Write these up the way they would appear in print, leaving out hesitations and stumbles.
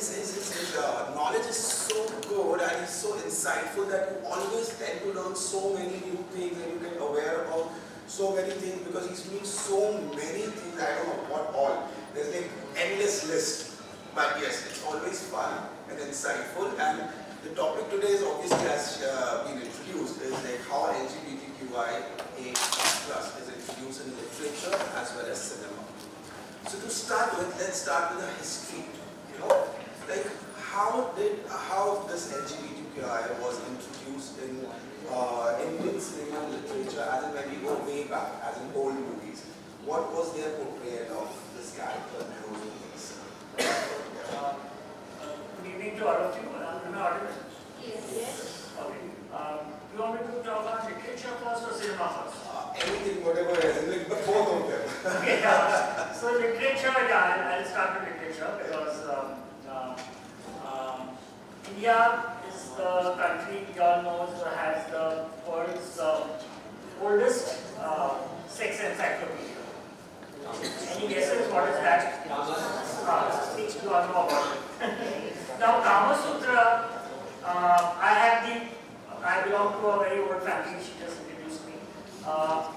his knowledge is so good and he's so insightful that you always tend to learn so many new things and you get aware about so many things because he's doing so many things. I don't know what all. There's like endless list. But yes, it's always fun and insightful. And the topic today is obviously has been introduced is like how LGBTQIA+ is introduced in literature as well as cinema. So to start with, let's start with the history. You know, like how this LGBTQI was introduced in Indian cinema and literature, as in when we go way back, as in old movies. What was their portrayal of this character in those movies? Good evening to all of you. Am I audible? Yes. Okay. You want me to talk about literature first or cinema first? Anything, whatever it is, but both of them. Okay. So literature, yeah, I'll start with literature because India is the country we all know has the world's oldest sex encyclopedia. Any guesses what is that? You all know about it. Now Kama Sutra, I belong to a very old family, she just introduced me.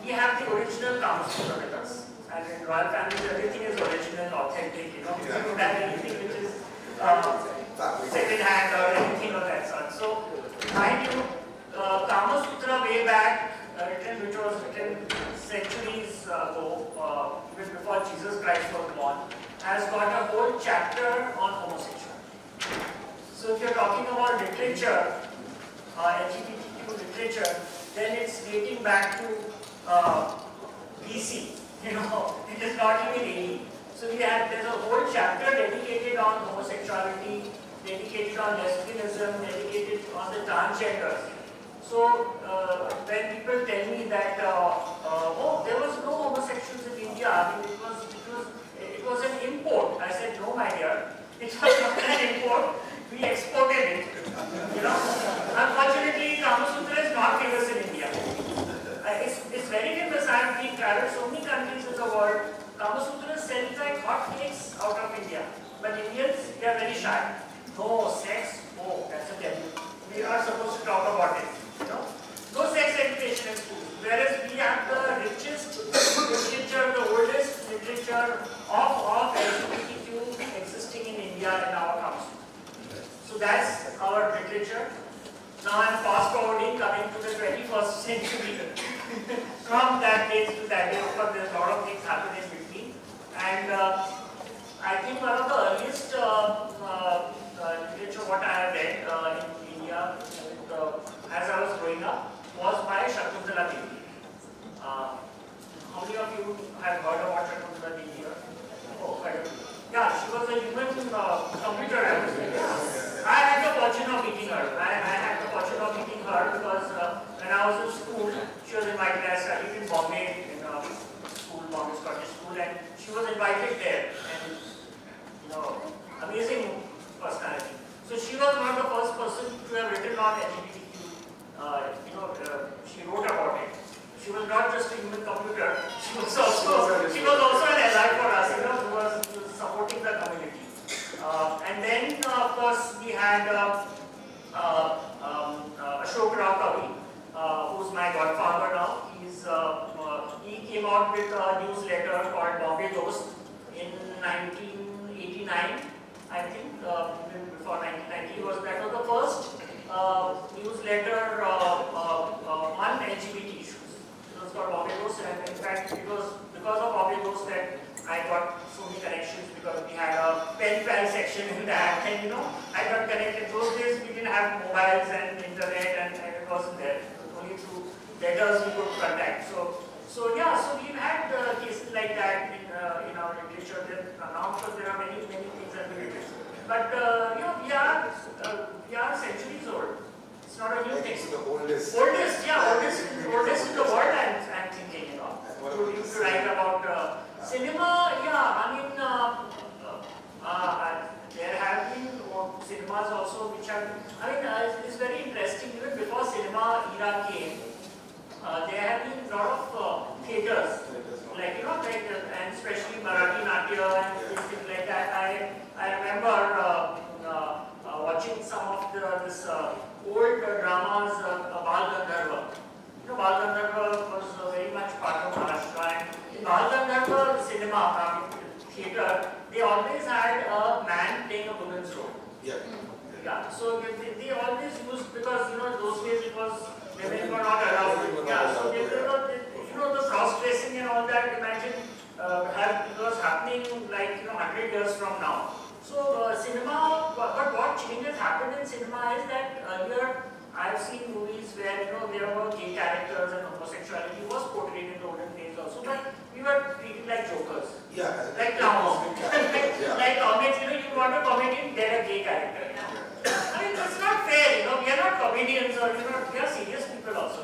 We have the original Kama Sutra with us. And in royal families, everything is original, authentic, you know. We don't have anything which is second hand or anything of that sort. So, mind you, Kama Sutra way back, which was written centuries ago, even before Jesus Christ was born, has got a whole chapter on homosexuality. So if you're talking about literature, LGBTQ literature, then it's dating back to BC. You know, it is not even AD. So there's a whole chapter dedicated on homosexuality, dedicated on lesbianism, dedicated on the transgenders. So when people tell me that oh, there was no homosexuals in India, I mean it was an import. I said no, my dear, it was not an import. We exported it. You know, unfortunately, Kama Sutra is not famous in India. It's very famous. We've traveled so many countries in the world. Kama Sutra sells like hotcakes out of India. But Indians, they are very shy. No sex, oh, that's a taboo. We are supposed to talk about it. You know? No sex education in school. Whereas we have the richest literature, the oldest literature of LGBTQ existing in India in our Kama Sutra. So that's our literature. Now I'm fast forwarding, coming to the 21st century. From that day to that day, of course, there's a lot of things happening in between. And I think one of the earliest literature what I have read in India as I was growing up was by Koutilya Chhjed. How many of you have heard about Koutilya Chhjed here? Oh, quite a few. Yeah, she was a human computer analyst. I had the fortune of meeting her. I had the fortune of meeting her because when I was in school, she was invited. I studied in Bombay, in school, Bombay Scottish School, and she was invited there. And you know, amazing personality. So she was one of the first person to have written on LGBTQ. She wrote about it. She was not just a human computer. She was also an ally for us. You know, who was supporting the community. And then, of course, we had Ashok Rao Kavi, who's my godfather now. He came out with a newsletter called Bombay Dost in 1989, I think, even before 1990. That was the first newsletter on LGBT issues. It was called Bombay Dost, and in fact, it was because of Bombay Dost that I got so many connections because we had a pen pal section in that, and you know, I got connected. Those days we didn't have mobiles and internet, and it wasn't there. It was only through letters we could contact. So we've had cases like that in our literature. Now, of course, there are many things that we did. But we are centuries old. It's not a new thing. It's the oldest. Oldest in the world. I'm thinking, you know, to write about. Cinema, yeah, I mean, there have been cinemas also which have, it's very interesting. Even before cinema era came, there have been a lot of theatres, like, you know, and especially Marathi Natya and things like that. I remember this old dramas, Bal Gandharva. You know, Bal Gandharva was very much part of Maharashtra, and in Bal Gandharva cinema, theatre, they always had a man playing a woman's role. Yeah. Yeah, so they always used, because you know those days it was, women were not allowed. Yeah, so they were, you know, the cross-dressing and all that, imagine it was happening like 100 years from now. So cinema, but what changes happened in cinema is that earlier I have seen movies where there were gay characters and homosexuality was portrayed in the olden days also, but we were treated like jokers. Yeah. Like clowns. Like comics, you want a comedian, get a gay character. I mean, that's not fair, we are not comedians or, we are serious people also,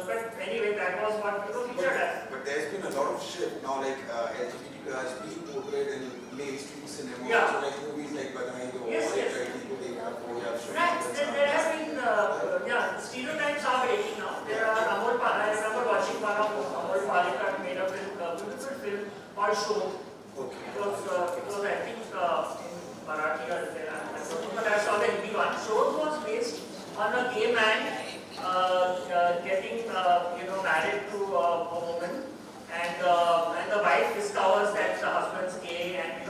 but anyway, that was what, featured us. But there's been a lot of shift now, like LGBTQ has been portrayed in mainstream cinema, yeah. so like movies like Badai, yes. Right, there has been, the stereotypes are breaking now. There are Amol Pal, I remember watching one of Amol Palekar made a film, beautiful film called Show. Okay. It was I think, in Marathi or but I saw the Hindi one. Show was based on a gay man getting married to a woman, and the wife discovers that the husband's gay and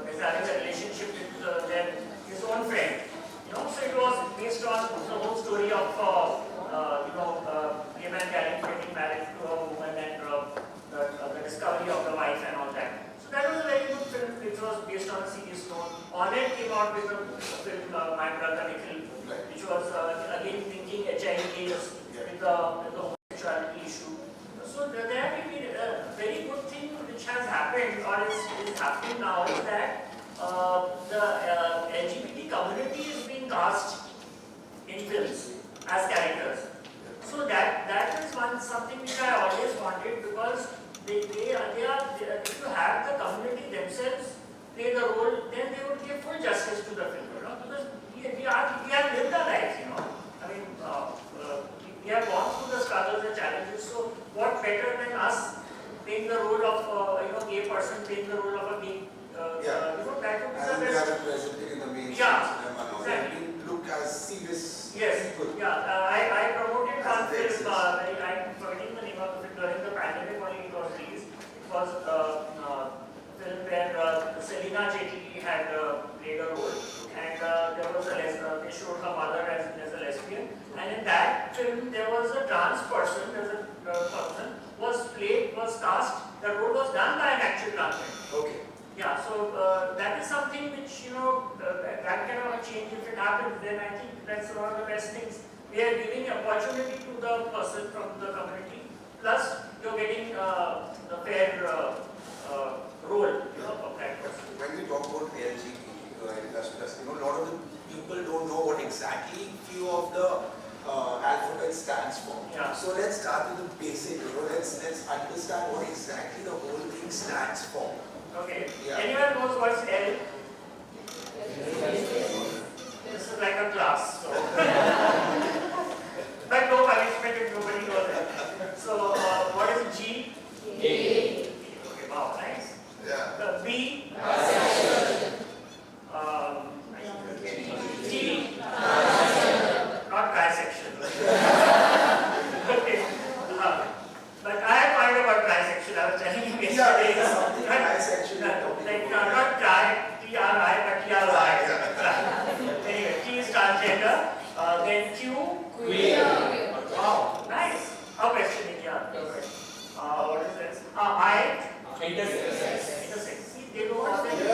is having a relationship with his own friend. So it was based on the whole story of gay man getting married to a woman and the discovery of the wife and all that. So that was a very good film which was based on a serious note. On it came out with a film Manvendra, which was again thinking HIV with the homosexuality issue. So there have been a very good thing which has happened or is happening now is that the LGBT community is being cast in films as characters. So that is something which I always wanted, because if you have the community themselves play the role, then they would give full justice to the film, because we have lived our lives, I mean, we have gone through the struggles and challenges, so what better than us playing the role of a gay person, playing the role of a gay, that would be the best. We have it presented in the mainstream cinema now. Exactly. We look as serious people. I promoted one film, I'm forgetting the name of the film, during the pandemic only it was released. It was a film where Selina Jetty had played a role, and there was they showed her mother as a lesbian, and in that film there was a trans person, there's a person was cast, the role was done by an actual trans man. Okay. Yeah, so that is something which, that kind of a change, if it happens, then I think that's one of the best things. We are giving opportunity to the person from the community, plus you're getting the fair role of that person. When we talk about LGBTQ+, a lot of the people don't know what exactly few of the alphabet stands for. Yeah. So let's start with the basic, let's understand what exactly the whole thing stands for. Okay. Yeah. Anyone knows what's L? This is like a class. So. But no punishment if nobody knows it. So what is G? Okay, wow, nice. Yeah. B? T? Not trisection. Okay. But I had found about trisection, I was telling you yesterday. Like not tri, T-R-I, but T-R-Y. Anyway, T is transgender. Then Q? Queer. Wow, nice. How questioning, yeah. What is this? I? Intersex. See, they know how they do.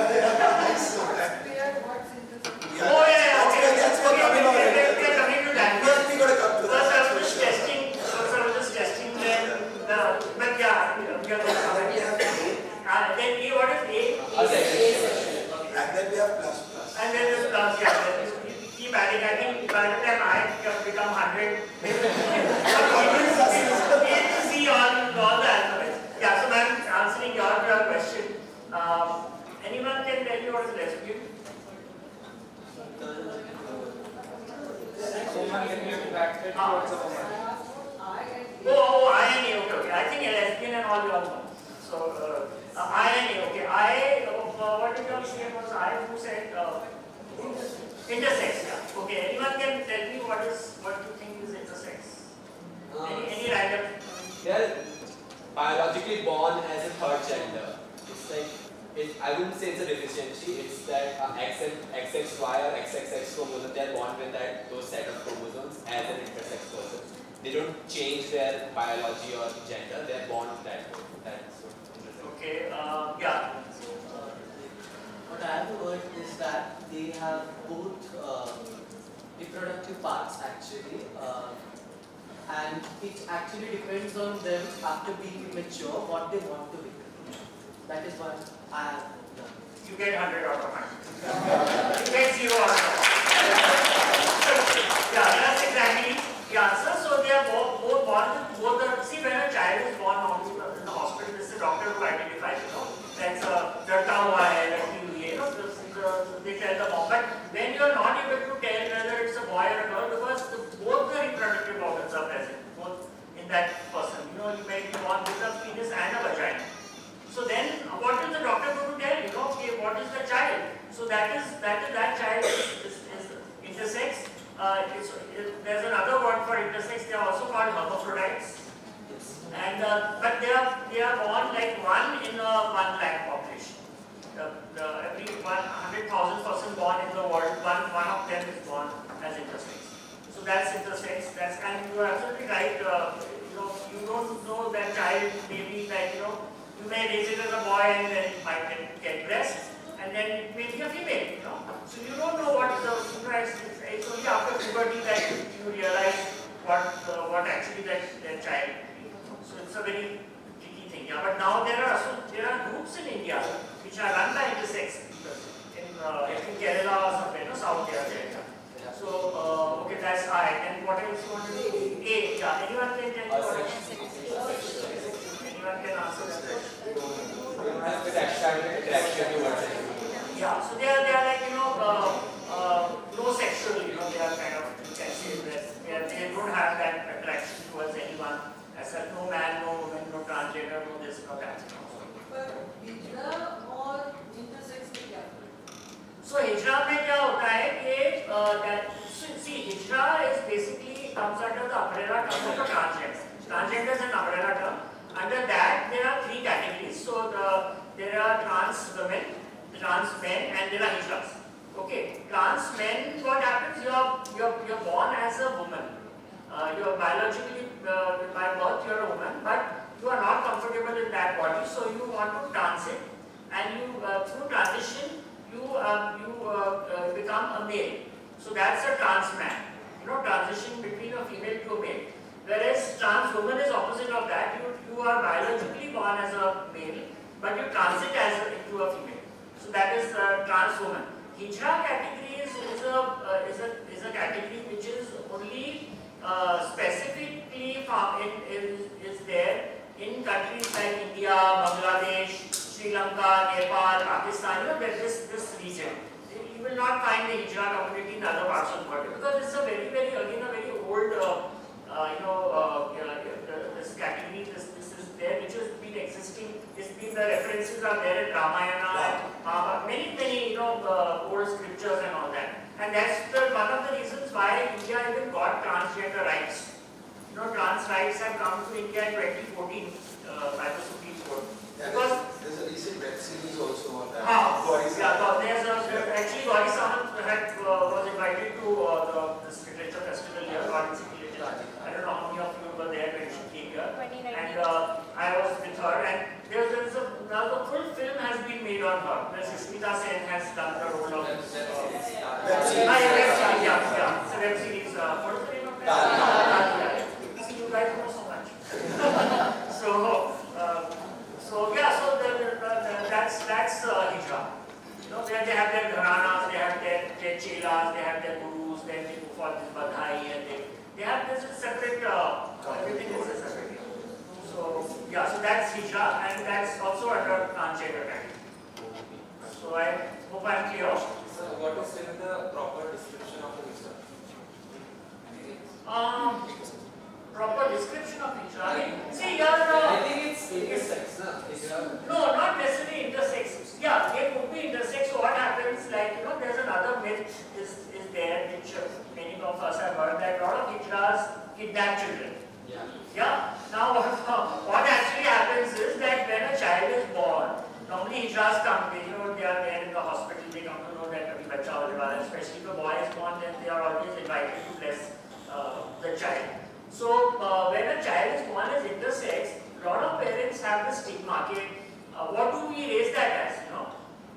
Oh yeah, okay. That's what coming on. We are coming to that. First we got to come to that. First I was just testing then, but yeah, we are going to come. Then A, what is A? Asexual. And then we have plus. And then there's plus, yeah. You keep adding. I think by the time I become 100, A to Z on all the alphabets. Yeah, so I'm answering your question. Anyone can tell you what is lesbian? Woman can be attracted towards a woman. Oh, I and A, okay. I think a lesbian and all you all know. So, I and A, okay. What did you all say was I who said Intersex, yeah. Okay, anyone can tell me what you think is intersex? Any random? They are biologically born as a third gender. It's like, I wouldn't say it's a deficiency, it's that XXY or XXX chromosome, they are born with those set of chromosomes as an intersex person. They don't change their biology or gender, they are born with that. That's interesting. Okay, yeah. What I have heard is that they have both reproductive parts actually, and it actually depends on them after being mature what they want to become. That is what I have done. You get 100 out of 100. You get 0 out of 100. Yeah, that's exactly the answer. So they are both born with both the. See, when a child is born in the hospital, this is the doctor who identifies, that's a डरता हुआ है, लड़की हुई है, they tell the mom. But when you are not able to tell whether it's a boy or a girl, because both the reproductive organs are present, both in that person. You may be born with a penis and a vagina. So then, what is the doctor going to tell you? Okay, what is the child? So that child is intersex. There's another word for intersex. They are also called hermaphrodites. And but they are born like one in a 1 lakh population. Every 100,000 person born in the world, one of them is born as intersex. So that's intersex. And you are absolutely right. You don't know that child maybe like you may raise it as a boy and then it might get breasts, and then it may be a female. So you don't know what it's only after puberty that you realize what actually that child. So it's a very tricky thing. Yeah, but now there are groups in India which are run by intersex people in Kerala or somewhere, South India. So okay, that's I. And what else you want to do? A. Yeah. Anyone can tell me what else? Anyone can answer that question? Yeah. So they are like no sexual. They are kind of, you can say that they don't have that attraction towards anyone. As such, no man, no woman, no transgender, no this, no that. But hijra और intersex में क्या? So hijra में क्या होता है कि see hijra is basically comes under the umbrella term of the transgender. Transgender is an umbrella term. Under that there are 3 categories. So there are trans women, trans men, and there are hijras. Okay, trans men, what happens? You're born as a woman. You are biologically by birth you are a woman, but you are not comfortable in that body, so you want to transit, and you through transition you become a male. So that's a trans man. Transition between a female to a male. Whereas trans woman is opposite of that. You are biologically born as a male, but you transit into a female. So that is trans woman. Hijra category is a category which is only specifically is there in countries like India, Bangladesh, Sri Lanka, Nepal, Pakistan. This region. You will not find the hijra community in other parts of the world because it's a very old this category. This is there, which has been existing. The references are there in Ramayana, many old scriptures and all that. And that's one of the reasons why India even got transgender rights. Trans rights have come to India in 2014 by the Supreme Court. Because there's a recent web series also on that. Actually Gauri Samant was invited to this literature festival here, Gauri Literature. I don't know how many of you were there when she came here. And I was with her, and now the full film has been made on her. Where Sushmita Sen has done the role of this. Web series. Yeah. It's a web series. What is the name of that? See, you guys know so much. That's hijra. Where they have their gharanas, they have their chelas, they have their gurus, then they go for this badhai, and they have this separate, everything is separate. So that's hijra, and that's also under transgender category. So I hope I'm clear. So what is the proper description of the hijra? Proper description of hijra. See, I think it's intersex, no, not necessarily intersex. Yeah, they could be intersex. So what happens, like, there's another myth kidnap children. Yeah. Yeah. Now what actually happens is that when a child is born, normally hijras come, they are there in the hospital, they come to know that abhi bacha hone wala hai. Especially if a boy is born, then they are always invited to bless the child. So when a child is born as intersex, a lot of parents have the stigma. What do we raise that as?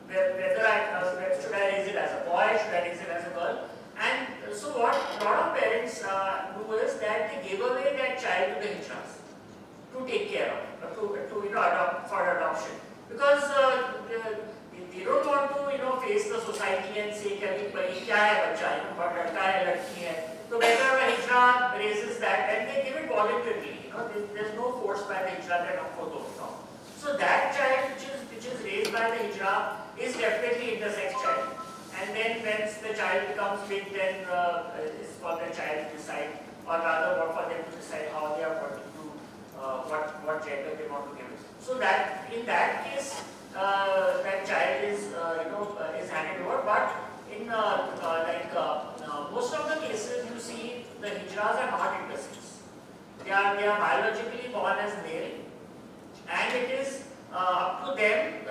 Whether should I raise it as a boy, should I raise it as a girl? And so what a lot of parents do is that they give away that child to the hijras to take care of, to adopt for adoption, because they don't want to face the society and say कि भाई क्या है बच्चा, बहुत लड़का है लड़की है, so better a hijra raises that and they give it voluntarily. There's no force by the hijra that आपको दो. So that child which is raised by the hijra is definitely intersex child. And then once the child becomes big, then it's for the child to decide, or rather for them to decide how they are going to do, what gender they want to give it. So that in that case, that child is handed over. But in most of the cases, you see the hijras are not intersex. They are biologically born as male, and it is up to them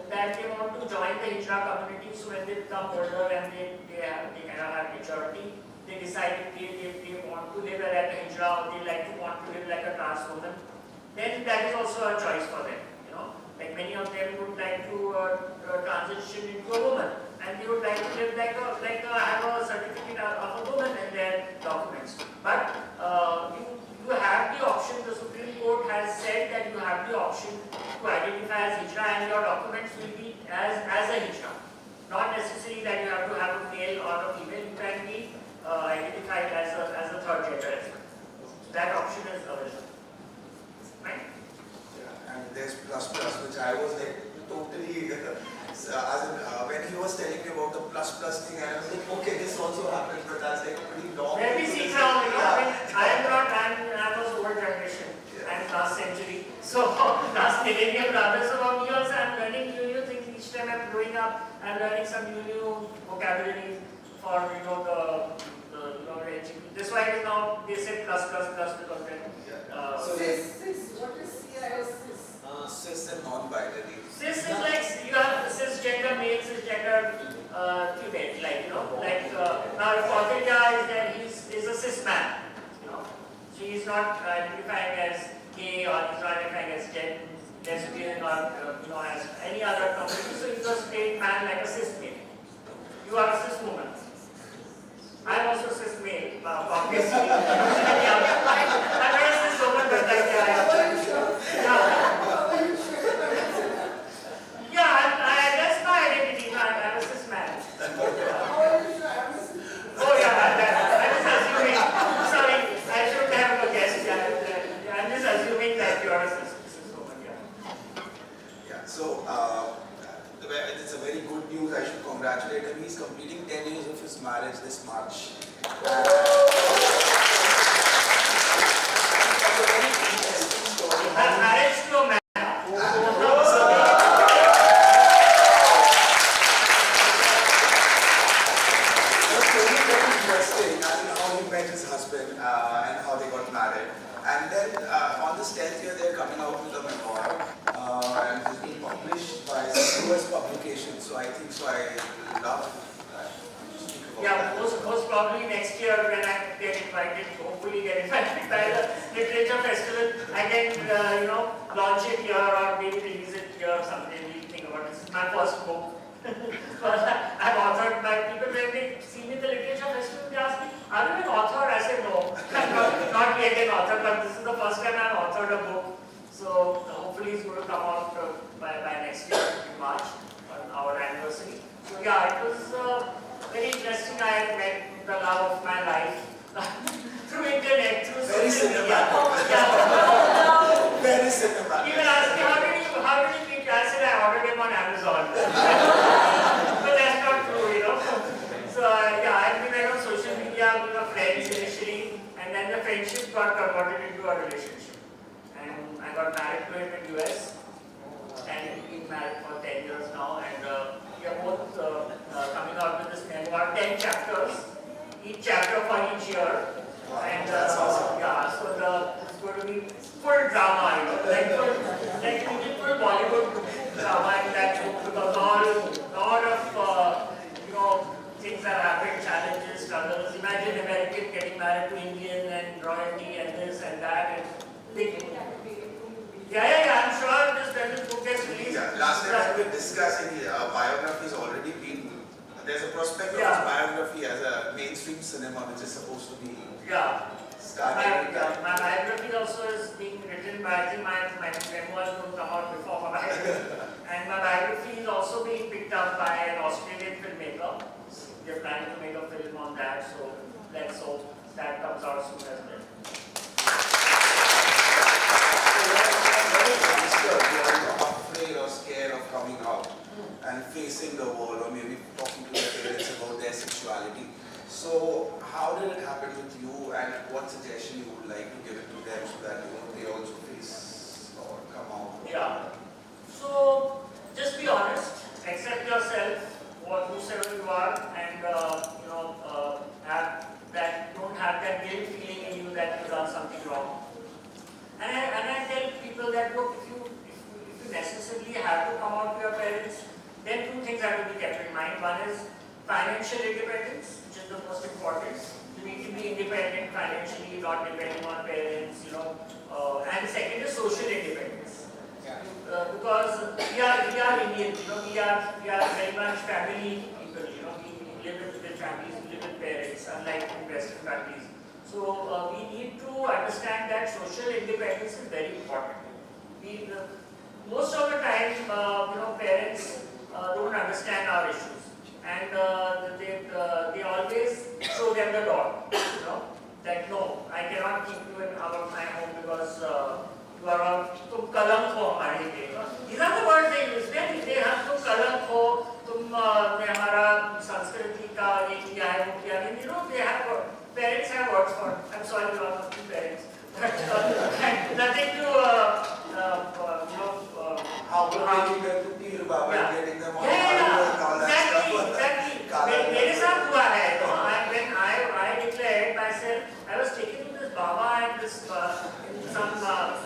that they want to join the hijra community. So when they become older and they kind of have maturity, they decide if they want to live like a hijra or they want to live like a trans woman, then that is also a choice for them. Like many of them would like to transition into a woman, and they would like to live have a certificate of a woman in their documents. But you have the option. The Supreme Court has said that you have the option to identify as hijra, and your documents will be as a hijra. Not necessarily that you have to have a male or a female. You can be identified as a third gender as well. That option is available. Right? Yeah, and there's plus, which I was totally, when he was telling me about the plus thing, I was like, okay, this also happened, but that's like a pretty long. Where we see from, I was old generation, I'm last century. So last millennium rather. So for me also, I'm learning new things each time I'm growing up. I'm learning some new vocabulary for That's why it is now they say plus because then. So Cis, what is CIS? cis and non-binary. Cis is like you have cisgender male, cisgender female, now if Koutilya is there, he's a cis man, So he's not identifying as gay or he's not identifying as lesbian or as any other community. So he's a straight man like a cis male. You are a cis woman. I am also cis male, obviously. I'm not a cis woman, but that's my identity. I'm a cis man. Oh yeah, I'm just assuming. Sorry, I should have a guess. I'm just assuming that you are a cis woman. Yeah. So it's a very good news. I should congratulate him. He's completing 10 years of his marriage this March. Marriage to a man. And how they got married. And then on this 10th year, they're coming out with a memoir, and it's being published by US publication. So I love that. Yeah, most probably next year when I get invited, hopefully get invited by the literature festival, I can launch it here or maybe release it here or something. We'll think about it. This is my first book. I've authored by people when they see me at the literature festival, they ask me, are you an author? I say no, I'm not yet an author, but this is the first time I've authored a book. So hopefully it's going to come out by next year in March on our anniversary. So yeah, it was very interesting. I met the love of my life through internet, through Very social media. cinematic. Very cinematic. People ask me, how did you meet? I said I ordered him on Amazon. But that's not true, So I met on social media, we were friends initially, and then the friendship got converted into a relationship. And I got married to him in US, and we've been married for 10 years now, and we are both coming out with this memoir, 10 chapters, each chapter for each year. And That's awesome. I'm sure this book gets released. Yeah, last time we were discussing biography has already been. There's a prospect of his biography as a mainstream cinema, which is supposed to be started. My biography also is being written by, I think my memoir is going to come out before my biography. And my biography is also being picked up by an Australian filmmaker. They're planning to make a film on that, so let's hope that comes out soon as well. Afraid or scared of coming out and facing the world, or maybe talking to their parents about their sexuality. So how did it happen with you, and what suggestion you would like to give it to them so that they also face or come out? Yeah. So just be honest, accept yourself, whosoever you are, and don't have that guilt feeling in you that you've done something wrong. And I tell people that look, if you necessarily have to come out to your parents, then two things have to be kept in mind. One is financial independence, which is the most important. You need to be independent financially, not depending on parents, and second is social independence. Because we are Indians, we are very much family people, we live with families, we live with parents, unlike in Western countries. So we need to understand that social independence is very important. Most of the time, parents don't understand our issues, and they always show them the door. That no, I cannot keep you in my home because you are all tum kalank ho hamare liye. These are the words they use. They have tum kalank ho, tum ne hamara sanskriti ka ye kiya hai wo kiya hai. They have parents have words for. I'm sorry, you are not parents. Nothing to how taking them to Peer Baba and getting them on exactly. मेरे साथ हुआ है when I declared myself, I was taken to this Baba and this some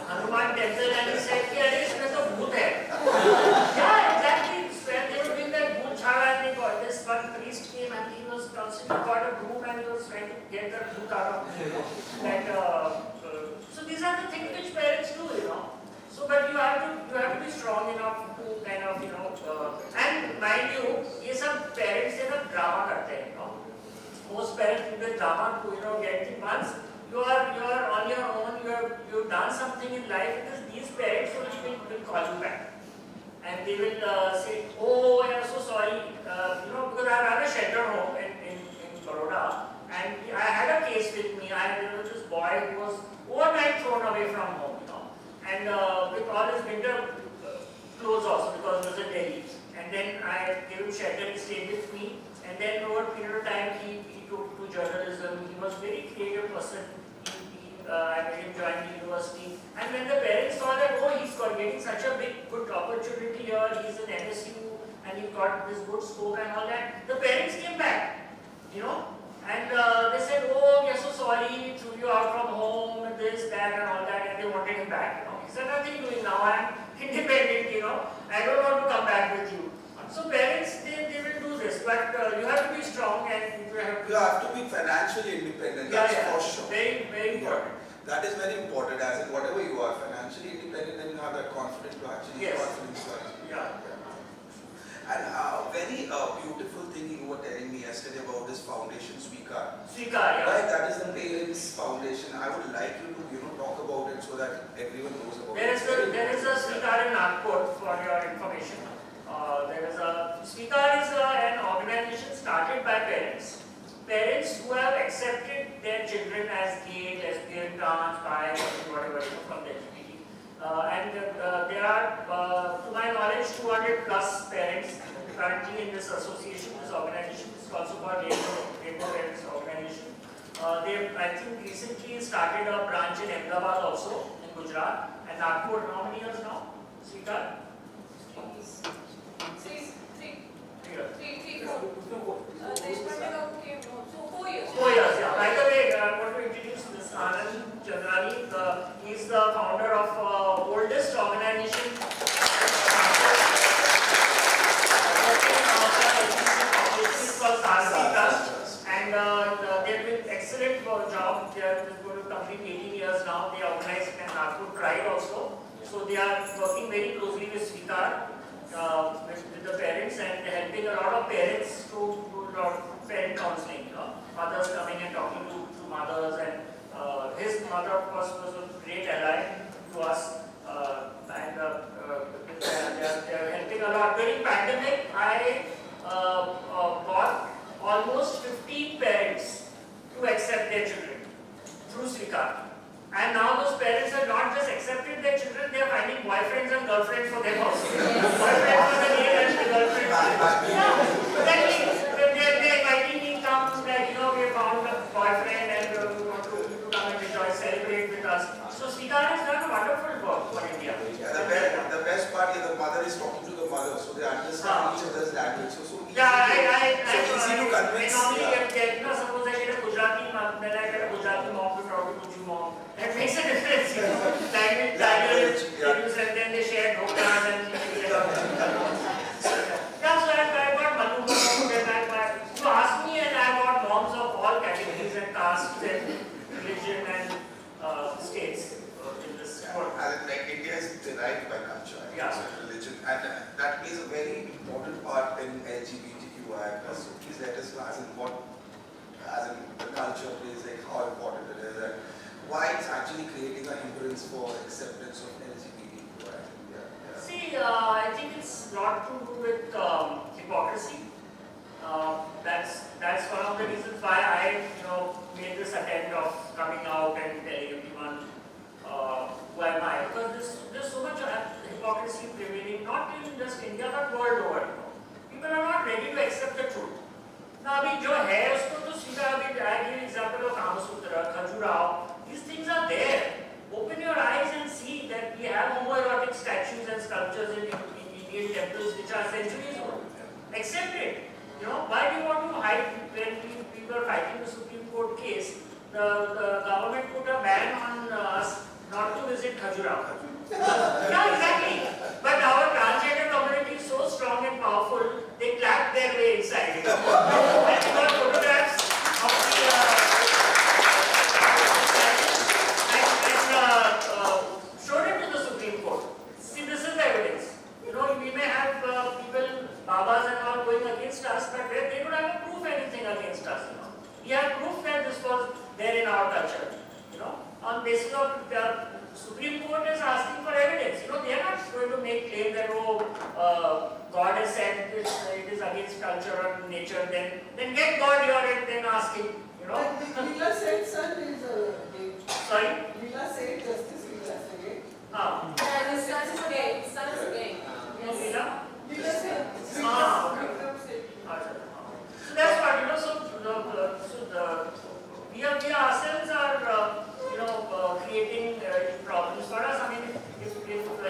Hanuman temple, and he said कि अरे इसमें तो भूत है. Yeah, exactly. When they were doing that bhoot chhara, and they got this one priest came and he was constantly got a broom and he was trying to get the bhoot out of that. So these are the things which parents do, So, but you have to be strong enough to kind of, and mind you, ये सब parents से ना drama करते हैं, Most parents do the drama to, get the once you are on your own, you've done something in life, because these parents will call you back, and they will say, oh, I am so sorry, because I ran a shelter home in Baroda, and I had a case with me. There was this boy who was overnight thrown away from home, and with all his winter clothes also, because it was in Delhi. And then I gave him shelter, he stayed with me, and then over a period of time he took to journalism. He was a very creative person. I made him join the university. And when the parents saw that, oh, he's getting such a good opportunity here, he's in MSU, and he got this good scope and all that, the parents came back, and they said, oh, we are so sorry, we threw you out from home, this, that, and all that, and they wanted him back. He said, nothing doing now, I'm independent, I don't want to come back with you. So parents, they will do this, but you have to be strong, and you have to be financially independent, that's for sure. Very, very important. That is very important, as in whatever you are, financially independent, then you have that confidence to actually confidence. And a very beautiful thing you were telling me yesterday about this foundation, Swikar. Right, that is the parents' foundation. I would like you to talk about it so that everyone knows about it. There is a Swikar in Nagpur for your information. Swikar is an organization started by parents. Parents who have accepted their children as gay, lesbian, trans, bi, whatever, from the LGBT. There are, to my knowledge, 200 plus parents currently in this association, this organization. It's also called Rainbow Parents Organization. They, I think, recently started a branch in Ahmedabad also, in Gujarat. And Nagpur, how many years now? Swikar? 4 years, yeah. By the way, I want to introduce this Anand Chandrani. He is the founder of oldest organization. It's called Rajpipla, and they're doing excellent job. They are going to complete 18 years now. They organize in Nagpur Pride also. So they are working very closely with Svikar, with the parents, and helping a lot of parents to do a lot of parent counseling. Mothers coming and talking to mothers, and his mother, of course, was a great ally to us, and they are helping a lot. During pandemic, I got almost 15 parents to accept their children through Svikar. And now those parents have not just accepted their children, they are finding boyfriends and girlfriends for them also. Boyfriends for the male and the girlfriends. Yeah. They're inviting me, come, like, we have found a boyfriend and we want to come and rejoice, celebrate with us. So Svikar has done a wonderful work for India. Yeah, the best part is the mother is talking to the mother, so they understand each other's language. So easy to convince. Normally get, suppose I get a Gujarati mom, then I get a Gujarati mom to talk to Guju mom. That makes a difference, Language, and then they share notas and yeah, so I got Manu mom, then I got, you ask me, and I got moms of all categories and castes and religion and states in this world. Like India is derived by culture, Yeah. religion, and that is a very important part in LGBTQI+. So please let us know as in the culture plays, like how important it is, and why it's actually creating a hindrance for acceptance of LGBTQI. See, I think it's a lot to do with hypocrisy. That's one of the reasons why I, made this attempt of coming out and telling everyone who am I. Because there's so much hypocrisy prevailing, not in just India but world over. People are not ready to accept the truth. Now, जो है उसको तो सीधा I give example of Kama Sutra, Khajuraho. These things are there. Open your eyes and see that we have homoerotic statues and sculptures in Indian temples which are centuries old. Accept it. Why do you want to hide? When we were fighting the Supreme Court case, the government put a ban on us not to visit Khajuraho. Yeah, exactly. But our transgender community is so strong and powerful, they clapped their way inside. And we got photographs of the showed it to the Supreme Court. See, this is the evidence. We may have people, Babas and all going against us, but they don't have to prove anything against us. We have proof that this was there in our culture. On basis of the Supreme Court is asking for evidence. They are not going to make claim that God has said this, it is against culture and nature. Then get God here and then ask him. But Lila said son is gay. Sorry. Lila said Justice Lila said. Yeah, his son is gay. His son is gay. Lila? Lila said. Vikram said. So that's what we ourselves are creating problems for us. I mean, if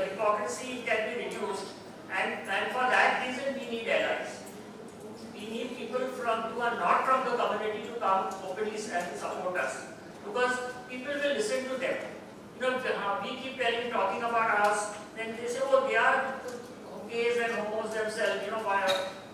hypocrisy can be reduced, and for that reason we need allies. We need people who are not from the community to come openly and support us, because people will listen to them. We keep talking about us, then they say, oh, they are gays and homos themselves.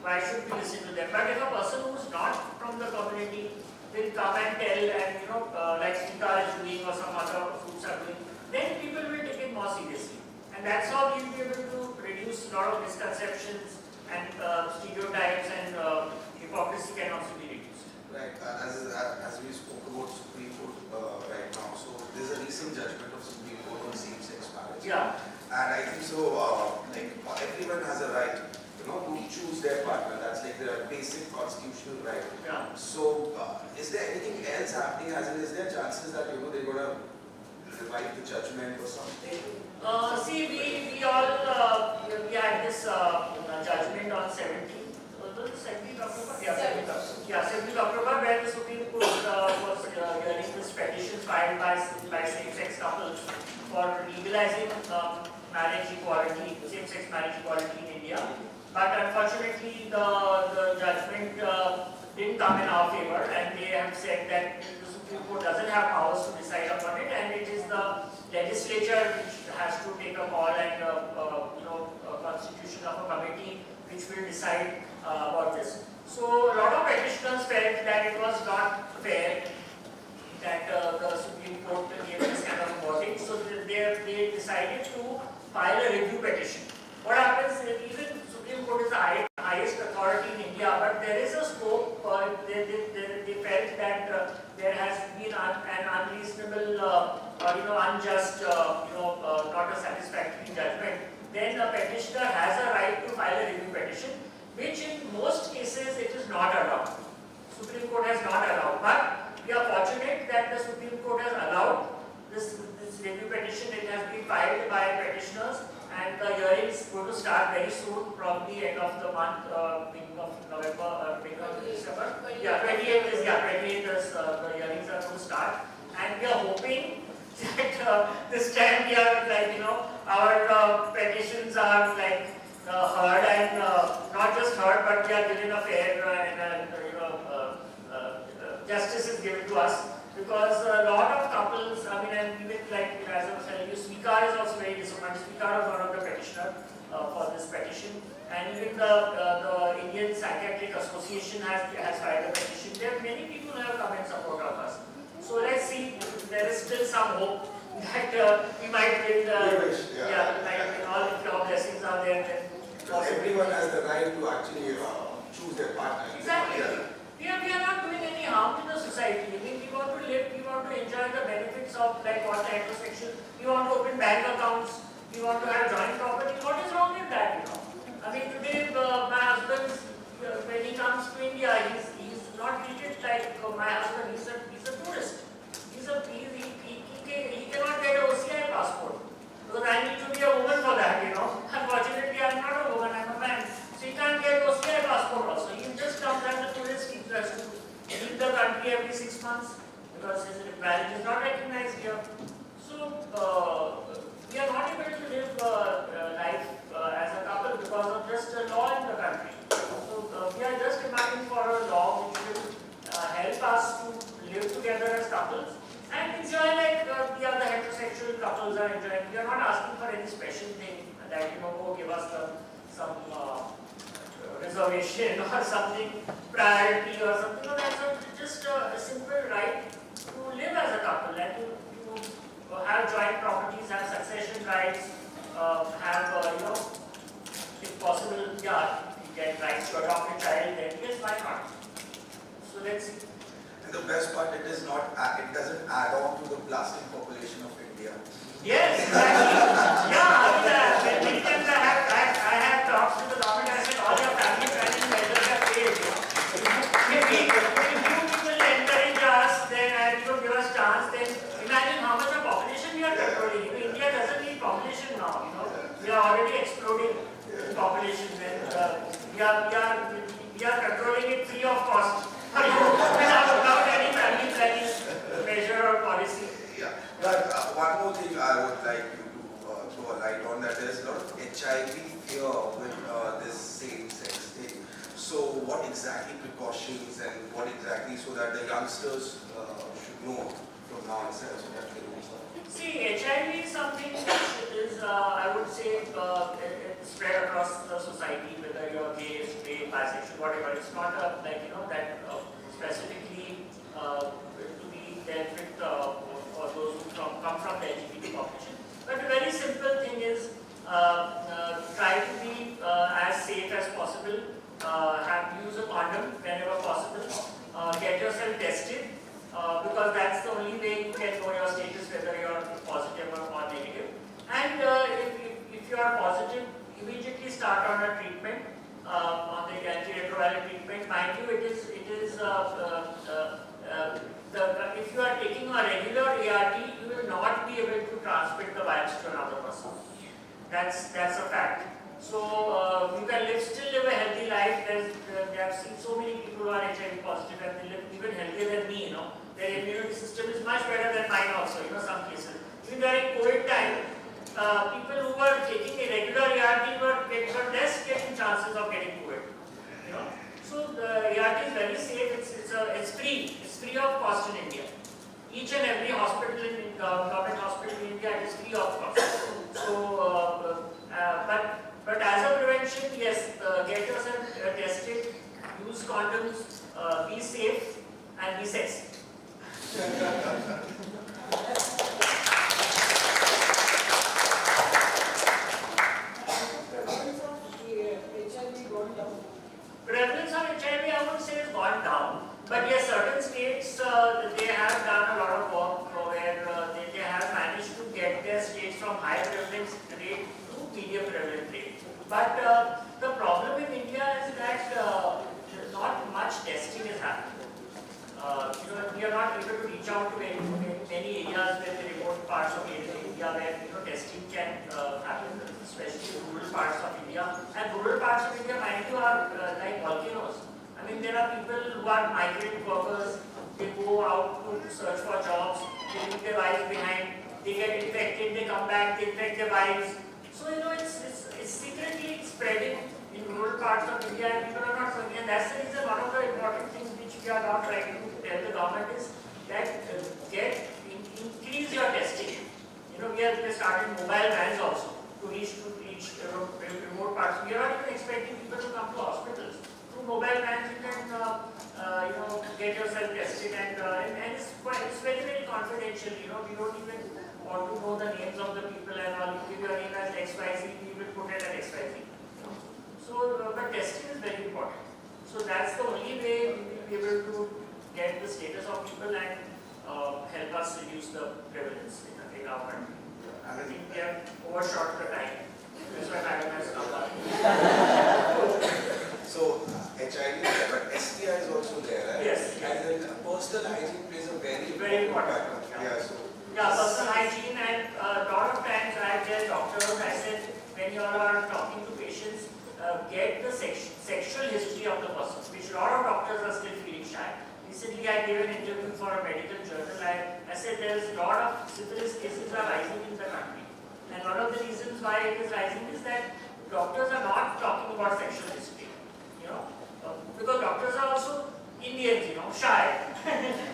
Why should we listen to them? But if a person who is not from the community will come and tell, and like Svikar is doing or some other groups are doing, then people will take it more seriously. And that's how we will be able to reduce a lot of misconceptions and stereotypes, and hypocrisy can also be reduced. Right, as we spoke about Supreme Court right now, so there's a recent judgment of Supreme Court on same-sex marriage. Yeah. And I think so, everyone has a right, to choose their partner. That's like their basic constitutional right. Yeah. So, is there anything else happening? As in, is there chances that they're going to revive the judgment or something? See, we had this judgment on 17th. Was it 17th October? Yeah, 17th October, where the Supreme Court was hearing this petition filed by same-sex couples for legalizing marriage equality, same-sex marriage equality in India. But unfortunately, the judgment didn't come in our favor, and they have said that the Supreme Court doesn't have powers to decide upon it, and it is the legislature which has to take a call, and a constitution of a committee which will decide about this. So a lot of petitioners felt that it was not fair that the Supreme Court gave this kind of verdict. So they decided to file a review petition. What happens is even Supreme Court is the highest authority in India, but there is a scope. They felt that there has been an unreasonable or unjust, not a satisfactory judgment. Then the petitioner has a right to file a review petition, which in most cases it is not allowed. Supreme Court has not allowed, but we are fortunate that the Supreme Court has allowed this review petition. It has been filed by petitioners, and the hearing is going to start very soon, probably end of the month, beginning of November, beginning of December. Yeah, 28th is the hearings are going to start, and we are hoping that this time we are our petitions are heard, and not just heard, but we are given a fair and justice is given to us, because a lot of couples, and even as I was telling you, Swikar is also very disappointed. Swikar was one of the petitioners for this petition, and even the Indian Psychiatric Association has filed a petition. There are many people who have come in support of us. So let's see, there is still some hope that we might win. All of your blessings are there. Then everyone has the right to actually choose their partner. Exactly. We are not doing any harm to the society. We want to live, we want to enjoy the benefits of what the heterosexual. We want to open bank accounts, we want to have joint property. What is wrong with that? Today my husband, when he comes to India, he's not treated like my husband. He's a tourist. He cannot get an OCI passport because I need to be a woman for that. Unfortunately, I'm not a woman. I'm a man. So he can't get OCI passport also. He just comes as a tourist. He has to leave the country every 6 months because his marriage is not recognized here. So we are not able to live life as a couple because of just a law in the country. So we are just demanding for a law which will help us to live together as couples and enjoy the other heterosexual couples are enjoying. We are not asking for any special thing that give us some reservation or something, priority or something. No, that's just a simple right to live as a couple and to have joint properties, have succession rights, have if possible, get rights to adopt a child. Then yes, why not? So let's see. And the best part, it doesn't add on to the plastic population of India. Yes, exactly. Many times I have talked to the government. I said all your family planning measures are failed. If you people encourage us, then give us chance, then imagine how much of population we are controlling. India doesn't need population now. We are already exploding in population, and we are controlling it free of cost. Without any family planning measure or policy. Yeah, but one more thing I would like you to throw a light on, that there's a lot of HIV fear with this same-sex thing. So what exactly precautions and what exactly so that the youngsters should know from now itself so that they don't start? See, HIV is something which is, I would say, spread across the society, whether you're gay, straight, bisexual, whatever. It's not that specifically to be dealt with for those who come from the LGBT population. But a very simple thing is try to be as safe as possible. Use a condom whenever possible. Get yourself tested. Because that's the only way you can know your status, whether you are positive or negative. And if you are positive, immediately start on a treatment, on the antiretroviral treatment. Mind you, if you are taking a regular ART, you will not be able to transmit the virus to another person. That's a fact. So you can still live a healthy life. I have seen so many people who are HIV positive and they live even healthier than me. Their immunity system is much better than mine also, some cases. Even during COVID time, people who were taking a regular ART were less getting chances of getting COVID. So the ART is very safe. It's free. It's free of cost in India. Each and every hospital in government hospital in India is free of cost. So, but as a prevention, yes, get yourself tested, use condoms, be safe, and be sexy. But yes, certain states, they have done a lot of work where they have managed to get their states from high prevalence rate to medium prevalence rate. But the problem in India is that not much testing is happening. We are not able to reach out to many areas where the remote parts of India where testing can happen, especially rural parts of India. And rural parts of India, mind you, are like volcanoes. I mean, there are people who are migrant workers. They go out to search for jobs. They leave their wives behind. They get infected. They come back. They infect their wives. So it's secretly spreading in rural parts of India, and people are not knowing. And that's the reason one of the important things which we are now trying to tell the government is that increase your testing. We are starting mobile vans also to reach remote parts. We are not even expecting people to come to hospitals. Through mobile vans, you can get yourself tested, and it's very, very confidential. We don't even want to know the names of the people, and all. You give your name as XYZ, we will put it as XYZ. So, but testing is very important. So that's the only way we will be able to get the status of people and help us reduce the prevalence in our country. I think we have overshot the time. That's why Madam has come back. So, HIV, but STI is also there, right? Yes. And then personal hygiene plays a very important role. Yeah, personal hygiene, and a lot of times I tell doctors, I said, when you are talking to patients, get the sexual history of the person, which a lot of doctors are still feeling shy. Recently, I gave an interview for a medical journal. I said there is a lot of syphilis cases are rising in the country. And one of the reasons why it is rising is that doctors are not talking about sexual history. Because doctors are also Indians, shy.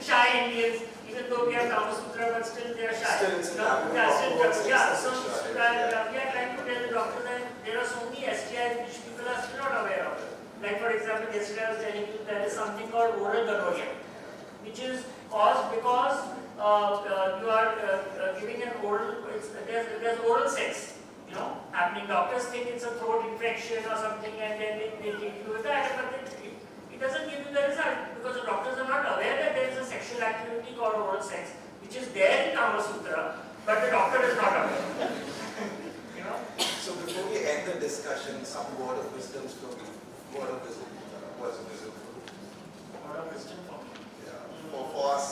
Shy Indians, even though we have Kama Sutra, but still they are shy. So we are trying to tell the doctor that there are so many STIs which people are still not aware of. Like for example, yesterday I was telling you there is something called oral gonorrhea, which is caused because you are giving an oral, there's oral sex, happening. Doctors think it's a throat infection or something, and then they treat you with that, but it doesn't give you the result because the doctors are not aware that there is a sexual activity called oral sex, which is there in Kama Sutra, but the doctor is not aware. So before we end the discussion, some word of wisdom from you. Word of wisdom. Word of wisdom. Word of wisdom for me. Yeah. For us.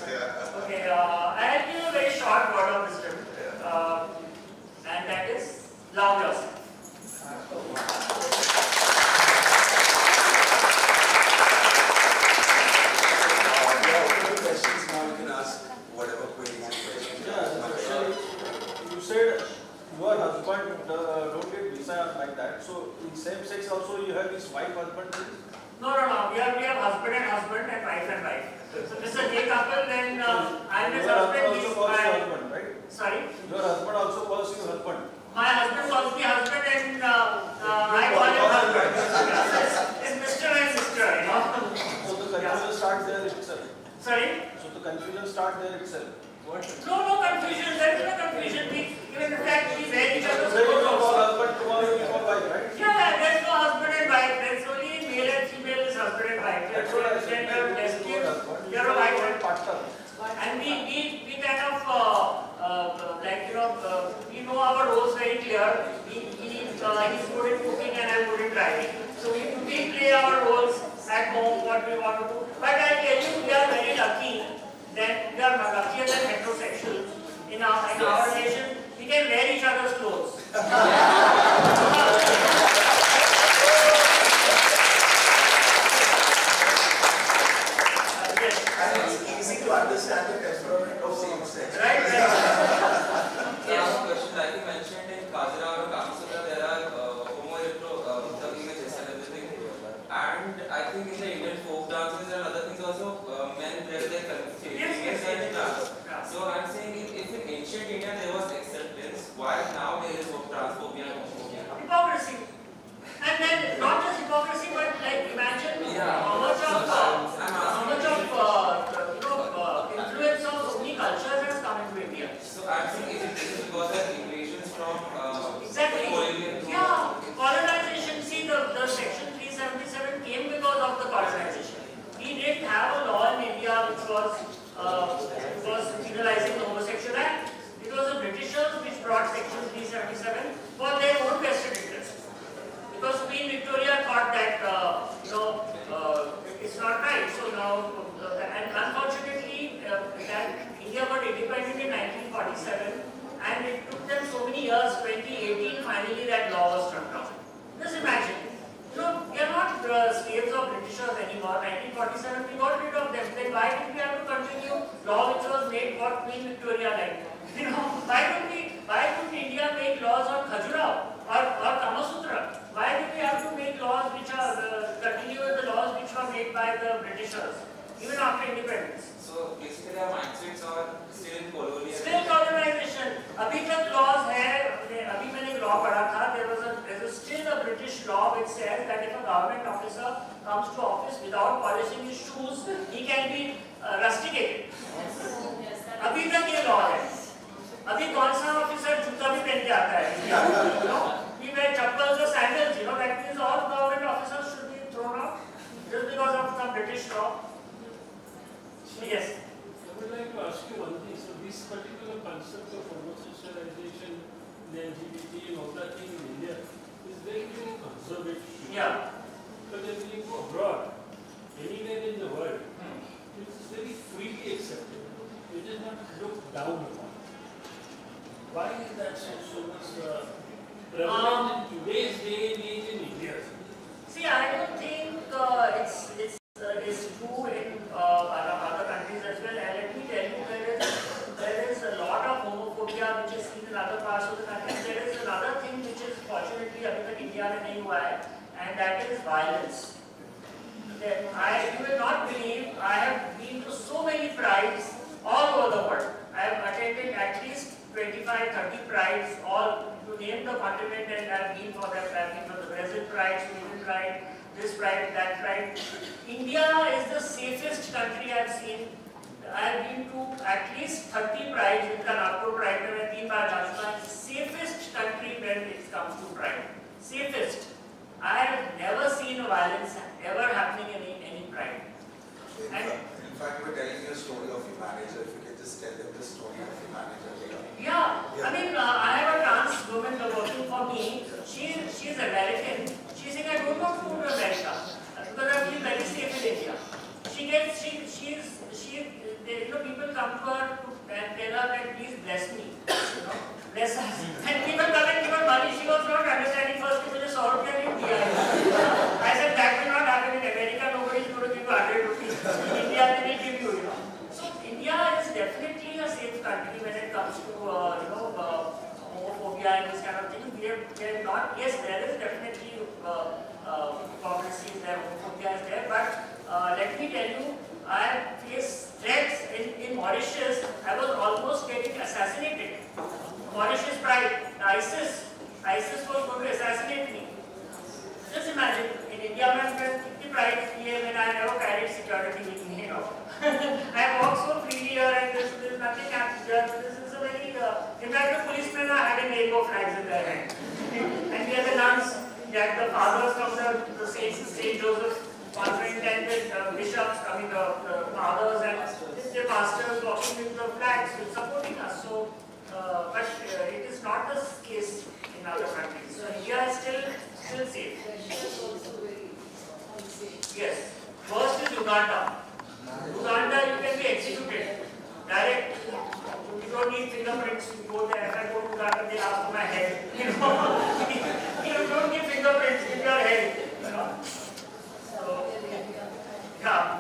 Yeah. Okay, I'll give a very short word of wisdom, and that is love yourself. Questions now, you can ask whatever queries and questions. You said your husband don't get visa like that. So in same sex also you have this wife husband thing? No. We have husband and wife and wife. So this is a gay couple, then I'm his husband, he's my husband, right? Sorry? Your husband also calls you husband. My husband calls me husband, and I call him husband. It's Mr. and Sister, So the confusion starts there itself. Sorry? So the confusion starts there itself. What? No confusion. There is no confusion. Even in fact, we wear each other's So you clothes call also. husband, tomorrow you call wife, right? Yeah, there's no husband and wife. There's only male and female is husband and wife. There's no gender, lesbian, you're a wife and partner. And we kind of we know our roles very clear. He's good in cooking and I'm good in driving. So we play our roles at home, what we want to do. But I tell you, we are very lucky that we are luckier than heterosexuals in our relation. We can wear each other's clothes. And it's easy to understand the temperament of same sex. Right? I have a question. Like you mentioned in Kazira or Kama Sutra, there are homo-hetero images and everything. And I think in the Indian folk dances and other things also, men wear their Yes. So I'm saying if in ancient India there was acceptance, why now there is transphobia and homophobia? Hypocrisy. And then not just hypocrisy, but like imagine how much of influence of so many cultures has come into India. So I'm saying this is because of invasions from Exactly. Korean. Yeah, colonization. See, the section 377 came because of the colonization. was penalizing the homosexual act. It was the Britishers which brought Section 377 for their own vested interest. Because Queen Victoria thought that, it's not right. So now, and unfortunately, that India got independent in 1947, and it took them so many years, 2018, finally that law was struck down. Just imagine, we are not slaves of Britishers anymore. 1947, we got rid of them. Then why did we have to continue law which was made for Queen Victoria like? Why couldn't India make laws on Khajuraho or Kama Sutra? Why did we have to make laws which are continue with the laws which were made by the Britishers, even after independence? So basically our mindsets are still in colonial. Still colonization. अभी तक laws है. अभी मैंने law पढ़ा था. There is still a British law which says that if a government officer comes to office without polishing his shoes, he can be rusticated. अभी तक ये law है. अभी कौन सा ऑफिसर जूता भी पहन के आता है? We wear chappals or sandals. That means all government officers should be thrown out just because of some British law. Yes. I would like to ask you one thing. So this particular concept of homosexualization, the LGBT and all that thing in India is very, very conservative. Yeah. But when you go abroad, anywhere in the world, it is very freely accepted. It is not looked down upon. Why is that so much prevalent in today's day and age in India? See, I don't think it's true in other countries as well. And let me tell you, there is a lot of homophobia which is seen in other parts of the country. There is another thing which is fortunately abhi tak India mein nahi hua hai, and that is violence. You will not believe, I have been to so many prides all over the world. I have attended at least 25-30 prides, all to name the continent, and I have been for them. I have been for the Brazil pride, Sweden pride, this pride, that pride. India is the safest country I have seen. I have been to at least 30 prides. In Nagpur pride, I have been to safest country when it comes to pride. Safest. I have never seen violence ever happening in any pride. In fact, you were telling me a story of your manager. If you could just tell them the story of your manager. Yeah. I mean, I have a trans woman working for me. She's American. She's saying, I don't want to go to America because I feel very safe in India. People come to her and tell her that please bless me. Bless us. And people come and give her money. She was not understanding first. People just saw it and I said that will not happen in America. Nobody is going to give you 100 rupees. In India, they will give you. So India is definitely a safe country when it comes to homophobia and this kind of thing. We are not. Yes, there is definitely hypocrisy there, homophobia is there. But let me tell you, I have faced threats in Mauritius. I was almost getting assassinated. Mauritius pride, ISIS was going to assassinate me. Just imagine, in India, I have 50 prides when I never carried security with me. I walk so freely here and there's nothing happening. This is a very, in fact, the policemen are having rainbow flags in their hand. And we are the nuns, the fathers from the St. Joseph convent and the bishops, the fathers and the pastors walking with the flags, supporting us. So, but it is not the case in other countries. So India is still safe. Yes. First is Uganda. Uganda, you can be executed. Direct. You don't need fingerprints. You go there. If I go to Uganda, they ask for my head. You don't need fingerprints in your head. So, yeah.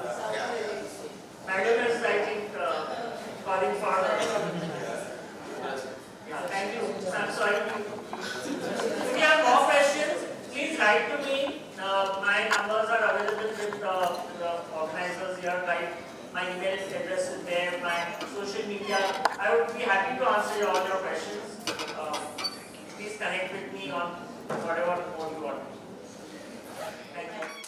Madam is, I think, calling for. Yeah, thank you. I'm sorry. If you have more questions, please write to me. My numbers are available with the organizers here. My email address is there. My social media. I would be happy to answer all your questions. Please connect with me on whatever mode you want. Thank you.